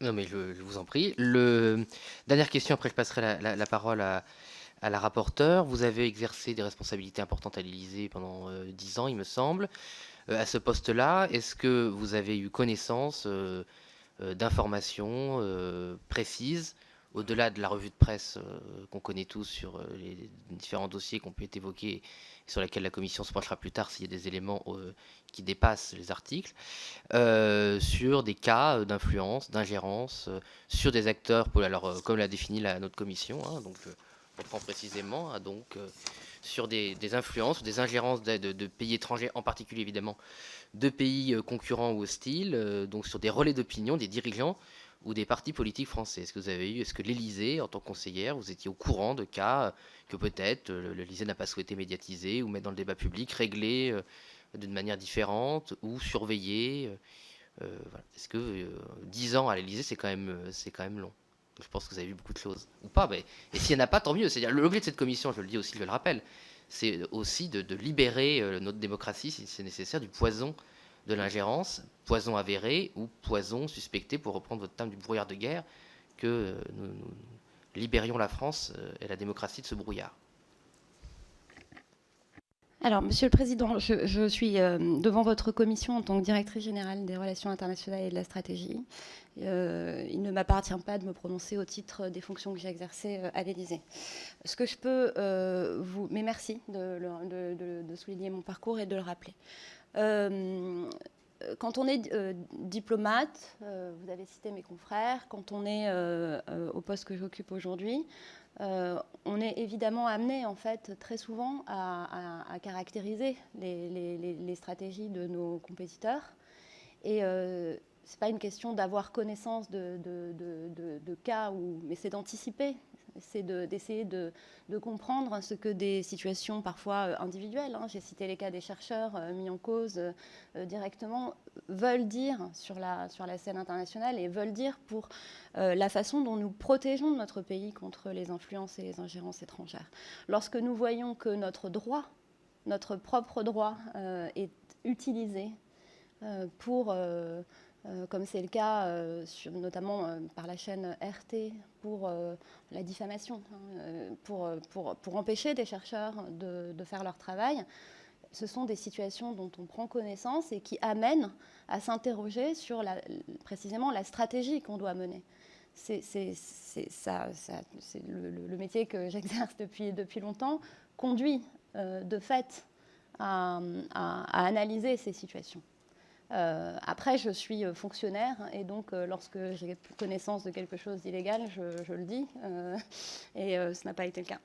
Non, mais je vous en prie. Dernière question, après je passerai la parole à la rapporteure. Vous avez exercé des responsabilités importantes à l'Élysée pendant 10 ans, il me semble. À ce poste-là, est-ce que vous avez eu connaissance d'informations précises, au-delà de la revue de presse qu'on connaît tous sur les différents dossiers qui ont pu être évoqués et sur lesquels la commission se penchera plus tard s'il y a des éléments qui dépassent les articles, sur des cas d'influence, d'ingérence, sur des acteurs, comme l'a défini notre commission, hein, donc je reprends précisément, hein, donc sur des influences, des ingérences de pays étrangers, en particulier évidemment de pays concurrents ou hostiles, donc sur des relais d'opinion, des dirigeants ou des partis politiques français. Est-ce que l'Élysée, en tant que conseillère, vous étiez au courant de cas que peut-être l'Élysée n'a pas souhaité médiatiser ou mettre dans le débat public, régler d'une manière différente ou surveiller voilà. Est-ce que 10 ans à l'Élysée, c'est quand même long. Je pense que vous avez vu beaucoup de choses. Ou pas, mais, et s'il n'y en a pas, tant mieux. C'est-à-dire, l'objet de cette commission, je le dis aussi, je le rappelle, c'est aussi de libérer notre démocratie, si c'est nécessaire, du poison de l'ingérence, poison avéré ou poison suspecté, pour reprendre votre terme du brouillard de guerre, que nous libérions la France et la démocratie de ce brouillard. Alors, Monsieur le Président, je suis devant votre commission en tant que directrice générale des relations internationales et de la stratégie. Il ne m'appartient pas de me prononcer au titre des fonctions que j'ai exercées à l'Élysée. Ce que je peux vous... Mais merci de souligner mon parcours et de le rappeler. Quand on est diplomate, vous avez cité mes confrères, quand on est au poste que j'occupe aujourd'hui, on est évidemment amené en fait très souvent à caractériser les stratégies de nos compétiteurs. Et c'est pas une question d'avoir connaissance de cas, mais c'est d'anticiper, c'est d'essayer de comprendre ce que des situations parfois individuelles, hein, j'ai cité les cas des chercheurs mis en cause directement, veulent dire sur la scène internationale et veulent dire pour la façon dont nous protégeons notre pays contre les influences et les ingérences étrangères. Lorsque nous voyons que notre droit, notre propre droit est utilisé pour comme c'est le cas notamment par la chaîne RT pour la diffamation, hein, pour empêcher des chercheurs de faire leur travail. Ce sont des situations dont on prend connaissance et qui amènent à s'interroger sur précisément la stratégie qu'on doit mener. C'est le métier que j'exerce depuis longtemps conduit de fait à analyser ces situations. Après, je suis fonctionnaire et donc lorsque j'ai connaissance de quelque chose d'illégal, je le dis et ce n'a pas été le cas.